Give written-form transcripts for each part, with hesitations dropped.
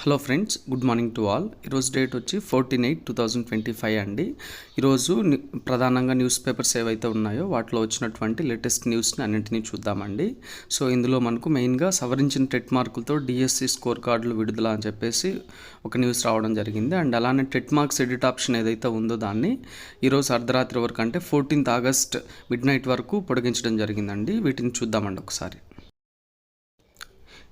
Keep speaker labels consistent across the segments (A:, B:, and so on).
A: Hello friends, good morning to all. ఈరోజు date వచ్చి 14/8/2025 అండి. ఈరోజు ప్రధానంగా న్యూస్ పేపర్స్ ఏవైతే ఉన్నాయో వాటిలో వచ్చినటువంటి లేటెస్ట్ న్యూస్ని అన్నింటినీ చూద్దామండి. సో ఇందులో మనకు మెయిన్గా సవరించిన టెట్ మార్కులతో డిఎస్సి స్కోర్ కార్డులు విడుదల అని చెప్పేసి ఒక న్యూస్ రావడం జరిగింది. అండ్ అలానే టెట్ మార్క్స్ ఎడిట్ ఆప్షన్ ఏదైతే ఉందో దాన్ని ఈరోజు అర్ధరాత్రి వరకు అంటే 14th ఆగస్ట్ మిడ్ నైట్ వరకు పొడిగించడం జరిగిందండి. వీటిని చూద్దామండి ఒకసారి.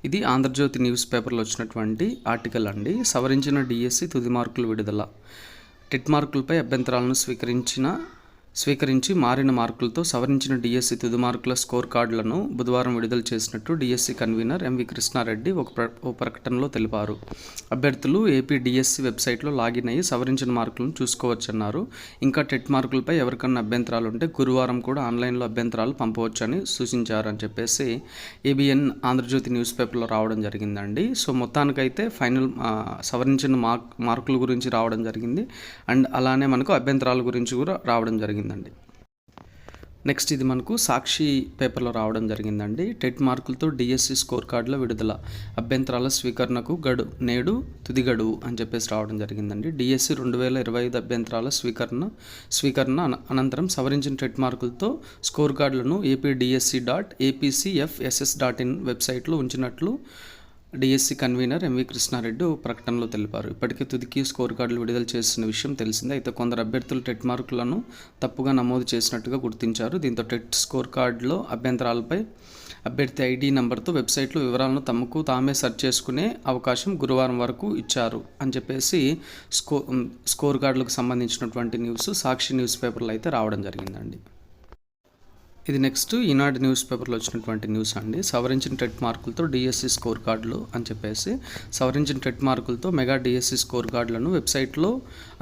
A: ఇది ఆంధ్రజ్యోతి న్యూస్ పేపర్లో వచ్చినటువంటి ఆర్టికల్ అండి. సవరించిన డిఎస్సి తుది మార్కులు విడుదల. టెట్ మార్కులపై అభ్యంతరాలను స్వీకరించి మారిన మార్కులతో సవరించిన డిఎస్సి తుది మార్కుల స్కోర్ కార్డులను బుధవారం విడుదల చేసినట్టు డిఎస్సి కన్వీనర్ ఎంవి కృష్ణారెడ్డి ఓ ప్రకటనలో తెలిపారు. అభ్యర్థులు ఏపీ డిఎస్సి వెబ్సైట్లో లాగిన్ అయ్యి సవరించిన మార్కులను చూసుకోవచ్చన్నారు. ఇంకా టెట్ మార్కులపై ఎవరికన్నా అభ్యంతరాలు ఉంటే గురువారం కూడా ఆన్లైన్లో అభ్యంతరాలు పంపవచ్చని సూచించారని చెప్పేసి ఏబిఎన్ ఆంధ్రజ్యోతి న్యూస్ పేపర్లో రావడం జరిగిందండి. సో మొత్తానికైతే ఫైనల్ సవరించిన మార్కుల గురించి రావడం జరిగింది. అండ్ అలానే మనకు అభ్యంతరాల గురించి కూడా రావడం జరిగింది. నెక్స్ట్ ఇది మనకు సాక్షి పేపర్లో రావడం జరిగిందండి. టెట్ మార్కులతో డిఎస్సి స్కోర్ కార్డుల విడుదల, అభ్యంతరాల స్వీకరణకు నేడు తుది గడువు అని చెప్పేసి రావడం జరిగిందండి. డిఎస్సి 2025 అభ్యంతరాల స్వీకరణ అనంతరం సవరించిన టెట్ మార్కులతో స్కోర్ కార్డులను apdSc.apcfss.in వెబ్సైట్లో ఉంచినట్లు డిఎస్సి కన్వీనర్ ఎంవి కృష్ణారెడ్డి ప్రకటనలో తెలిపారు. ఇప్పటికే తుదికి స్కోర్ కార్డులు విడుదల చేసిన విషయం తెలిసిందే. అయితే కొందరు అభ్యర్థులు టెట్ మార్కులను తప్పుగా నమోదు చేసినట్టుగా గుర్తించారు. దీంతో టెట్ స్కోర్ కార్డులో అభ్యంతరాలపై అభ్యర్థి ఐడి నెంబర్తో వెబ్సైట్లో వివరాలను తమకు తామే సెర్చ్ చేసుకునే అవకాశం గురువారం వరకు ఇచ్చారు అని చెప్పేసి స్కోర్ కార్డులకు సంబంధించినటువంటి న్యూస్ సాక్షి న్యూస్ పేపర్లో అయితే రావడం జరిగిందండి. ఇది నెక్స్ట్ ఈనాడు న్యూస్ పేపర్లో వచ్చినటువంటి న్యూస్ అండి. సవరించిన టెట్ మార్కులతో డిఎస్సి స్కోర్ కార్డులు అని చెప్పేసి సవరించిన టెట్ మార్కులతో మెగా డిఎస్సి స్కోర్ కార్డులను వెబ్సైట్లో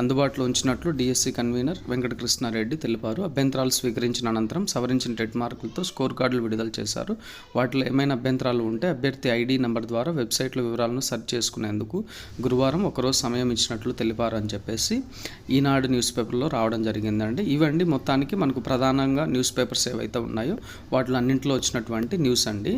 A: అందుబాటులో ఉంచినట్లు డిఎస్సి కన్వీనర్ వెంకటకృష్ణారెడ్డి తెలిపారు. అభ్యంతరాలు స్వీకరించిన అనంతరం సవరించిన టెట్ మార్కులతో స్కోర్ కార్డులు విడుదల చేశారు. వాటిలో ఏమైనా అభ్యంతరాలు ఉంటే అభ్యర్థి ఐడి నెంబర్ ద్వారా వెబ్సైట్లో వివరాలను సెర్చ్ చేసుకునేందుకు గురువారం ఒకరోజు సమయం ఇచ్చినట్లు తెలిపారు అని చెప్పేసి ఈనాడు న్యూస్ పేపర్లో రావడం జరిగిందండి. ఇవండి మొత్తానికి మనకు ప్రధానంగా న్యూస్ పేపర్స్ ఏవైతే ఉన్నాయో వాటిలో అన్నింటిలో వచ్చినటువంటి న్యూస్ అండి.